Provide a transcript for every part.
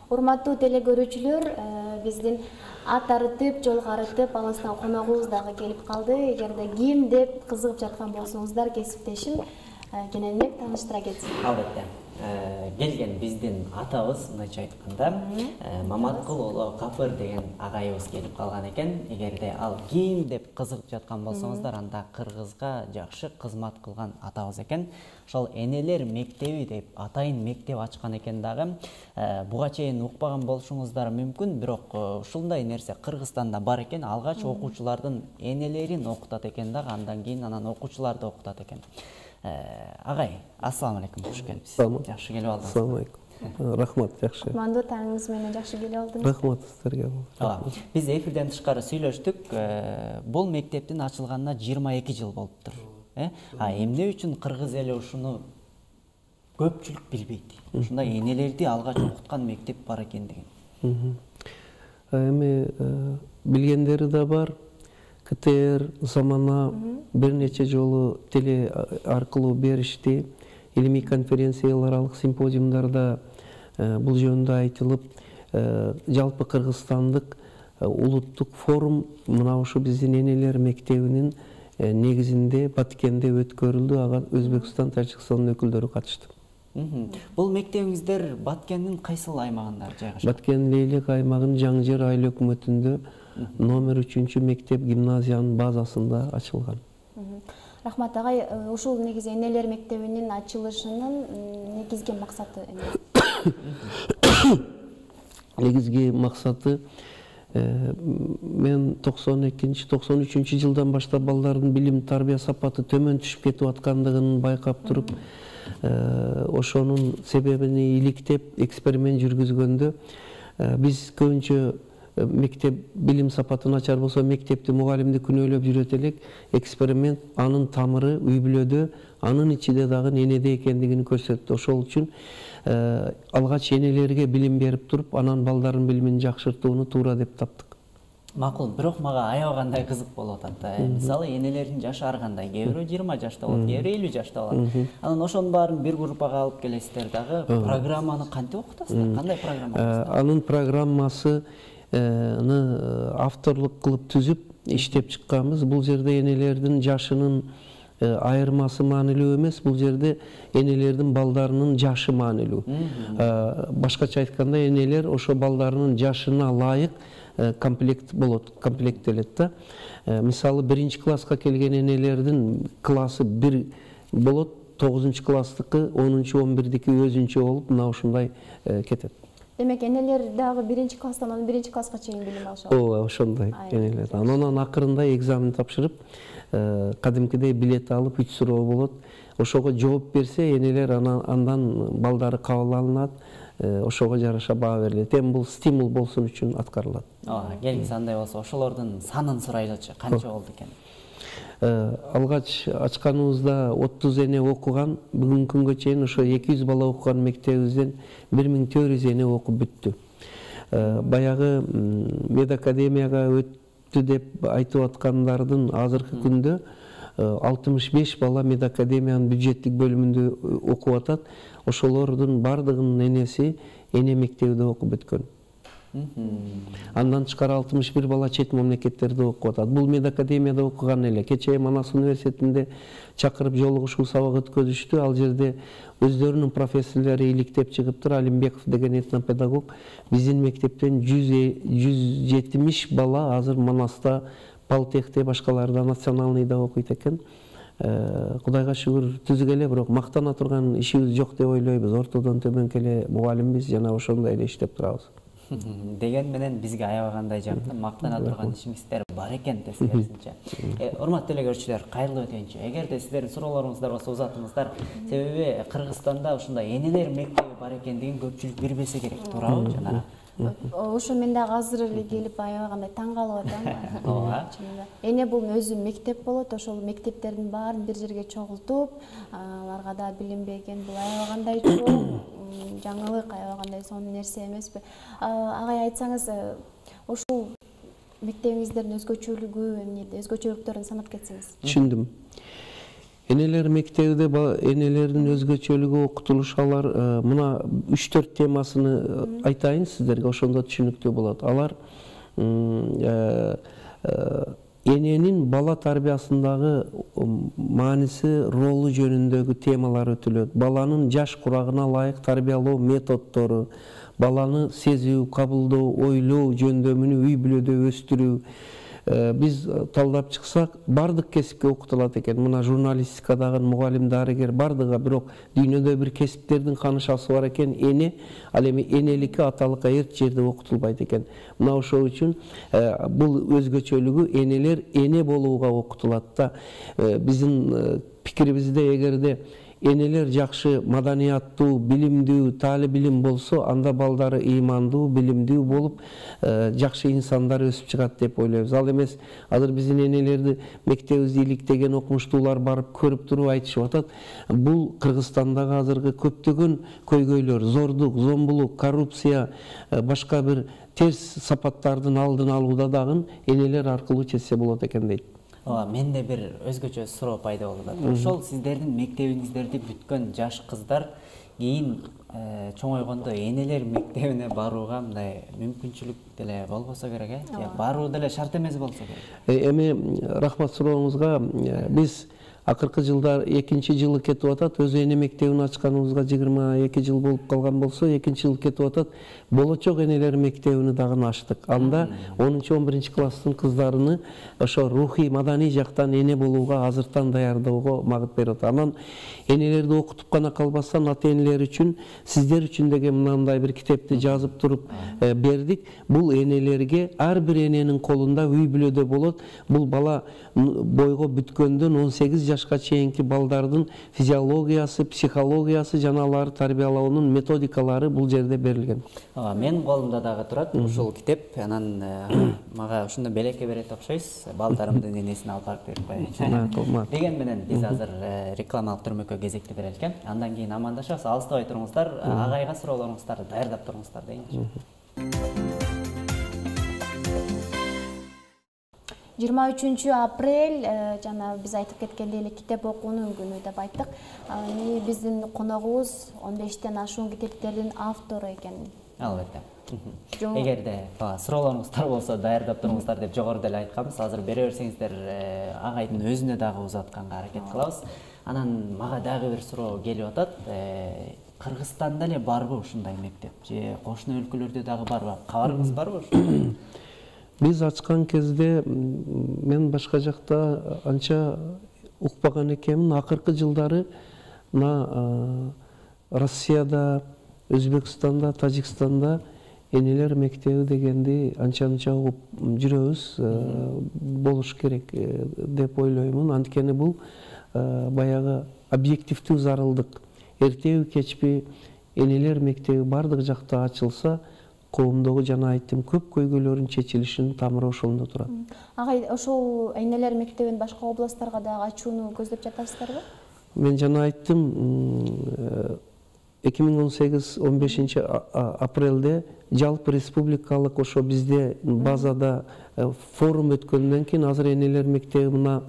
Урматтуу теле көрүүчүлөр, биздин ат арытып, жол арытып, алыстан коногубуз дагы келип калды. Эгерде ким деп кызыгып жаткан болсоңуздар, кесиптешим Кененбек тааныштыра кетсин. Албетте. Келген биздин атабыз, мындайча айтканда, Маматкул уулу Капыр деген агайыбыз келип калган экен. Эгерде ал ким деп кызыгып жаткан болсоңуздар, анда кыргызга жакшы кызмат кылган атабыз экен. Ошол энелер мектеби деп атайын мектеп ачкан экен дагы. Буга чейин укпаган болушуңуздар мүмкүн, бирок ушундай нерсе Кыргызстанда бар экен. Алгач окуучулардын энелерин окутат экен дагы, андан кийин анан окуучуларды окутат экен. Агай, ассаламу алейкум, хош келипсиз. Жакшы келип алдыңыз. Ассаламу алейкум. Рахмат, жакшы. Кутмандуу таңыңыз менен жакшы келип алдыңыз. Рахмат сиздерге. Биз эфирден тышкары сүйлөштүк. Бул мектептин ачылганына 22 жыл болуптур. Эмне үчүн кыргыз эли ушуну көпчүлүк билбейт? Ушундай энелерди алгач окуткан мектеп бар экендигин. Эми билгендери да бар. КТР замана бир нече жолу теле аркылуу беришти. Илимий конференциялар, симпозиумдарда бул жөнүндө айтылып, жалпы кыргызстандык улуттук форум мына ушу биздин энелер мектебинин негизинде Баткенде өткөрүлдү. Ага Өзбекстан, Тажикстандын өкүлдөрү катышты. Бул мектебиңиздер Баткендин кайсыл аймагында жайгашкан? Баткен Лейлек аймагынын Жаңжер айыл өкмөтүндө номер 3 мектеп гимназиянын базасында ачылган. Рахмат агай, ушул негизи энелер мектебинин ачылышынын негизги максаты эмне? Негизги максаты мен 92-93 жылдан баштап балдардын билим тарбия сапаты төмөн түшүп кетип аткандыгын байкап туруп, ошонун себебини иликтеп эксперимент жүргүзгөндө биз көбүнчө мектеп билим сапаты начар болсо мектепти мугалимди күнөөлөп жүрөт элек. Эксперимент анын тамыры үй бүлөдө, анын ичинде дагы энеде экендигин көрсөттү. Ошол үчүн алгач энелерге билим берип туруп, анан балдардын билимин жакшыртууну туура деп таптык. Макул, бирок мага аябагандай кызык болуп атат. Мисалы, энелердин жашы ар кандай, кээ бирөө 20 жашта болот, кээ бирөө 50 жашта болот. Анан ошонун баарын бир группага алып келесиздер дагы, программаны кантип окутасыздар? Кандай программа? Анын программасы авторлук кылып түзүп иштеп чыкканбыз. Бул жерде энелердин жашынын айырмасы маанилүү эмес, бул жерде энелердин балдарынын жашы маанилүү. Башкача айтканда, энелер ошо балдарынын жашына ылайык комплект болот, комплектелет да. Мисалы, 1 класска келген энелердин классы бир болот, 9 класстыкы, 10-11дики өзүнчө болуп, мына ушундай кетет. Демек, энелер дагы 1 класстан 11 класска чейин билим алышат. Ошондой энелер. Анан акырында экзамен тапшырып, кадимкидей билет алып 3 суроо болот. Ошого жооп берсе, энелер андан балдары кабыл алынат, ошого жараша баа берилет. Эми бул стимул болсун үчүн аткарылат. Келгиси андай болсо, ошолордун санын сурайлычы, канча болду экен? Алгач ачканыбызда 30 эне окуган, бүгүнкү күнгө чейин ошо 200 бала окуган мектебибизден 1400 эне окуп бүттү. Баягы медакадемияга өттү деп айтып аткандардын азыркы күндө 65 бала медакадемиянын бюджеттик бөлүмүндө окуп атат. Ошолордун бардыгынын энеси эне мектебинде окуп бүткөн. Андан тышкары 61 бала чет мамлекеттерде окуп атат. Бул медакадемияда окуган эле. Кечээ Манас университетинде чакырып жолугушуу сабак өткөзүштү. Ал жерде өздөрүнүн профессорлору иликтеп чыгыптыр. Алимбеков деген этнопедагог биздин мектептен 170 бала азыр Манаста, Палтехте, башкаларда националныйда окуйт экен. Кудайга шүгүр түзүк эле, бирок мактана турган ишибиз жок деп ойлойбуз. Ортодон төмөнкү эле мугалимбиз, жана ошондой эле иштеп турабыз. Деген менен бизге аябагандай жакты мактана турган ишиңиздер бар экен тескерисинче. Урматтуу теле көрүүчүлөр, кайрылуу өтөйүнчү. Эгерде сиздердин суроолоруңуздар болсо узатыңыздар. Себеби Кыргызстанда ушундай энелер мектеби бар экендигин көпчүлүк билбесе керек, туурабы жанагы? Ошо мен дагы азыр эле келип аябагандай таң калып атам. Эне бул өзү мектеп болот, ошол мектептердин баарын бир жерге чогултуп, аларга да билим берген бул аябагандай чоң жаңылык, аябагандай сонун нерсе эмеспи? Агай, айтсаңыз, ушул мектебиңиздердин өзгөчөлүгү эмнеде? Өзгөчөлүктөрүн санап кетсеңиз. Түшүндүм. Энелер мектебиде энелердин өзгөчөлүгү окутулушалар мына 3-4 темасыны айтайын сиздерге, ошондо түшүнүктүү болот. Алар эненин бала тарбиясындагы мааниси, ролу жөнүндөгү темалар өтүлөт. Баланын жаш курагына ылайык тарбиялоо методдору, баланы сезүү, кабылдоо, ойлоо жөндөмүнү үй бүлөдө өстүрүү. Biz талдап чыксак, бардык кесипке окутулат экен. Мына журналистикадагы мугалим, дарыгер бардыгы, бирок дүйнөдө бир кесиптердин канышасы бар экен, эне. Ал эми энеликке, аталыкка эрт жерде окутулбайт экен. Мына ошол үчүн бул өзгөчөлүгү энелер эне болууга окутулат да. Биздин пикирибизде эгерде энелер жакшы маданияттуу, билимдүү, таалим билим болсо, анда балдары ыймандуу, билимдүү болуп, жакшы инсандар өсүп чыгат деп ойлойбуз. Ал эмес, азыр биздин энелерди мектебибизде иликтеген окумуштуулар барып көрүп туруп айтышып атат. Бул Кыргызстандагы азыркы көптөгөн көйгөйлөр, зордук, зомбулук, коррупция, башка бир терс сапаттардын алдын алууда дагы энелер аркылуу чечсе болот экен дейт. Менде бир өзгөчө суроо пайда болду. Ошол сиздердин мектебиңиздерди бүткөн жаш кыздар кийин чоңойгондо энелер мектебине барууга мындай мүмкүнчүлүк деле болбосо керек, баруу деле шарт эмес болсо керек. Эми рахмат сурооңузга. Биз акыркы жылдар 2-нчи жылы кетип атат. Өзү эне мектебин ачканыбызга 22 жыл болуп калган болсо, 2-нчи жыл кетип атат. Болочок энелер мектебини дагы ачтык. Анда 10-11 класстын кыздарыны ошо рухий, маданий жактан эне болууга азыртан даярдоого магыт берип атат. Анан энелерди окутуп гана калбастан, ата-энелер үчүн, сиздер үчүн деген мындай бир китепти жазып туруп бердик. Бул энелерге ар бир эненин колунда үй бүлөдө болот. Бул бала бойго бүткөндөн 18 жашка чейинки балдардын физиологиясы, психологиясы жана аларды тарбиялоонун методикалары бул жерде берилген. Мен колумда дагы турат ушул китеп. Анан мага ушундай белекке берет окшойсуз. Балдарымдын энесин алып барып берип коеюн. Деген менен биз азыр рекламалык түрмөккө кезекти берели экен. Андан кийин амандашабыз. Алыстабай туруңуздар. Агайга суроолоруңуздарды даярдап туруңуздар дейинчи. 23 апрель жана биз айтып кеткендей эле китеп окуунун күнү деп айттык. Биздин коногубуз 15тен ашуун китептердин автору экен. Албетте. Эгерде суроолоруңуздар болсо даярдап туруңуздар деп жогоруда эле айтканбыз. Азыр бере берсеңиздер агайдын өзүнө дагы узатканга аракет кылабыз. Анан мага дагы бир суроо келип атат. Кыргызстанда эле барбы ушундай мектеп? Же кошуна өлкөлөрдө дагы барбы? Кабарыңыз барбы ушундай? Биз ачкан кезде мен башка жакта анча укпаган экенмин. Акыркы жылдары Россияда, Өзбекстанда, Тажикстанда энелер мектеби дегенди анча угуп жүрөбүз. Болуш керек деп ойлоймун. Анткени бул баягы объективдүү зарылдык. Эртеби кечпи энелер мектеби бардык жакта ачылса, коомдогу жана айттым көп көйгөйлөрдүн чечилишинин тамыры ошондо турат. Агай, ошол энелер мектебин башка областтарга дагы ачууну көздөп жатасыздарбы? Мен жана айттым, 2018-15 апрелде жалпы республикалык ошо бизде базада форум өткөндөн кийин азыр энелер мектеби мына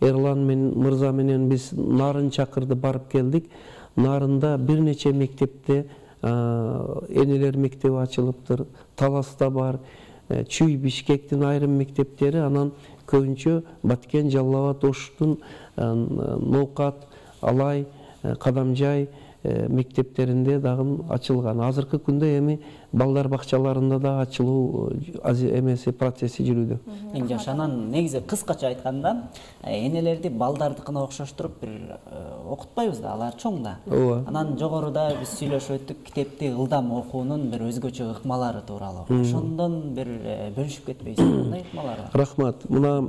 Эрлан мырза менен биз Нарын чакырды, барып келдик. Нарында бир нече мектепте энелер мектеби ачылыптыр. Таласта бар, Чүй, Бишкектин айрым мектептери, анан көбүнчө Баткен, Жалал абад, Оштун, Ноокат, Алай, Кадамжай мектептеринде дагы ачылган. Азыркы күндө эми балдар бакчаларында да ачылуу эмеси процесси жүрүүдө. Эң жакшы. Анан негизи кыскача айтканда, энелерди балдардыкына окшоштуруп бир окутпайбыз да, алар чоң да. Анан жогоруда биз сүйлөшүп өттүк, китепти ылдам окуунун бир өзгөчө ыкмалары тууралуу. Ошондон бир бөлүшүп кетпейсиз, кандай ыкмалар бар? Рахмат. Мына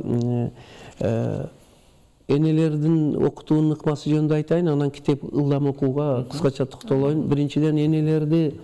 энелердин окутуунун ыкмасы жөнүндө айтайын, анан китеп ылдам окууга кыскача токтолоюн. Биринчиден, энелерди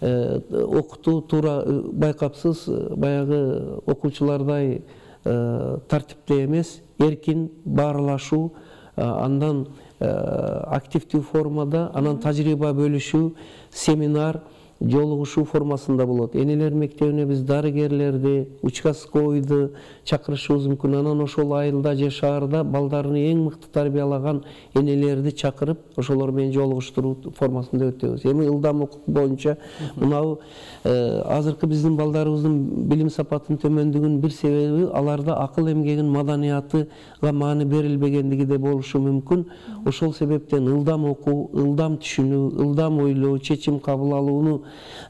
окутуу туура байкапсыз, баягы окуучулардай тартипте эмес, эркин баарлашуу, андан активдүү формада, анан тажрыйба бөлүшүү, семинар, жолугушуу формасында болот. Энелер мектебине биз дарыгерлерди, участковыйды чакырышыбыз мүмкүн. Анан ошол айылда же шаарда балдарын эң мыкты тарбиялаган энелерди чакырып, ошолор менен жолугуштуруу формасында өтөбүз. Эми ылдам укук боюнча мынау азыркы биздин балдарыбыздын билим сапатынын төмөндүгүнүн бир себеби аларда акыл эмгегин, маданиятыга маани берилбегендиги да болушу мүмкүн. Ошол себептен ылдам окуу, ылдам түшүнүү, ылдам ойлоо, чечим кабыл алууну,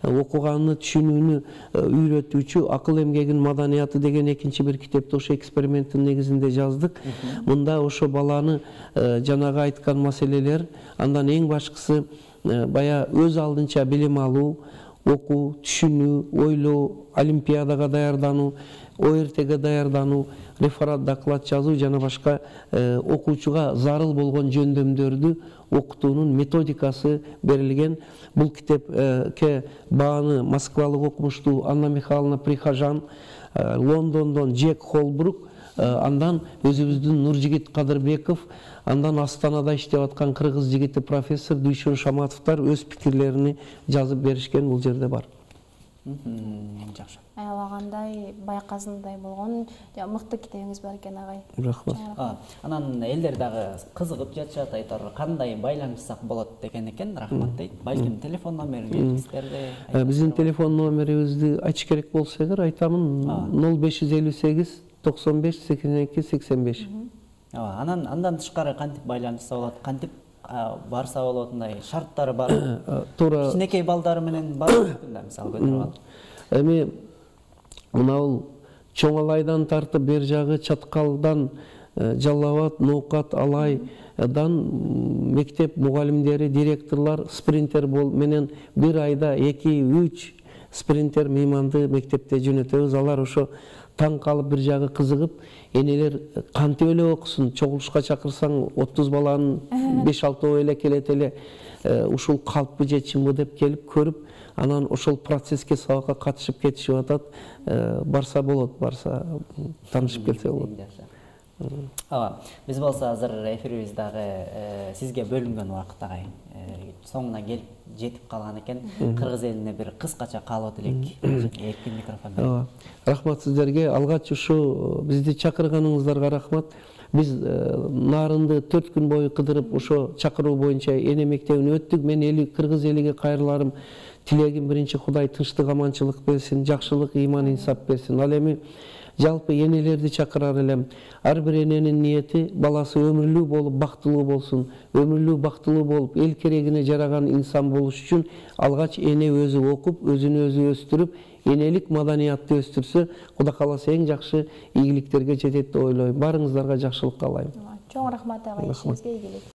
окуганды түшүнүүнү үйрөтүүчү акыл эмгегин, маданияты деген экинчи бир китепти ошо эксперименттин негизинде жаздык. Мында ошо баланы жанагы айткан маселелер, андан эң башкысы бая өз алдынча билим алуу, окуу, түшүнүү, ойлоо, олимпиадага даярдануу, ОРТге даярдануу, реферат доклад жазуу жана башка окуучуга зарыл болгон жөндөмдөрдү окутуунун методикасы берилген. Бул китепке бааны москвалык окумуштуу Анна Михайловна Прихожан, Лондондон Джек Холбрук, андан өзүбүздүн Нуржигит Кадырбеков, андан Астанада иштеп аткан кыргыз жигити профессор Дүйшөн Шаматовдор өз пикирлерин жазып беришкен. Бул жерде бар. Жакшы. Аялагандай, байкасындай болгон мыкты китебиңиз бар экен, агай. Рахмат. Анан элдер дагы кызыгып жатышат, айтар кандай байланышсак болот деген экен. Рахмат дейт. Балким телефон номерин бериңиздерди. Биздин телефон номерибизди айтыш керек болсо эгер айтамын. 0558 95 82 85. Андан тышкары кантип байланышса болот, кантип барса болот, мындай шарттары бар. Туура. Кичинекей балдар менен бар да, мисалы көтөрүп алып. Эми мынау Чоңалайдан тартып бер жагы Чаткалдан, Жалал Абад, Ноокат, Алайдан мектеп мугалимдери, директорлор спринтер менен бир айда 2-3 спринтер мейманды мектепте жөнөтөбүз. Алар ошо таң калып бир жагы кызыгып, энелер кантип эле окусун, чогулушка чакырсаң 30 баланын 5-6 эле келет эле, ушул калппы же чынбы деп келип көрүп, анан ошол процесске сабакка катышып кетишип атат. Барса болот, барса таанышып келсе болот. Биз болсо азыр эфирибиз дагы сизге бөлүнгөн убакыт агай соңуна келип жетип калган экен. Кыргыз элине бир кыскача каалоо элек. Эркин микрофон. Рахмат сиздерге. Алгач ушу бизди чакырганыңыздарга рахмат. Биз нарынды 4 күн бою кыдырып, ошо чакыруу боюнча эне мектебине өттүк. Мен кыргыз элиге кайрыларым, тилегим биринчи Кудай тынчтык, аманчылык берсин, жакшылык, ыйман, инсап берсин. Ал эми жалпы энелерди чакырар элем. Ар бир эненин ниети баласы өмүрлүү болуп, бактылуу болсун. Өмүрлүү, бактылуу болуп, эл керегине жараган инсан болуш үчүн алгач эне өзү окуп, өзүн өзү өстүрүп, энелик маданиятты өстүрсө, Кудай кааласа эң жакшы ийгиликтерге жетет деп ойлойм. Барыңыздарга жакшылык каалайм. Чоң рахмат агай, ишиңизге ийгилик.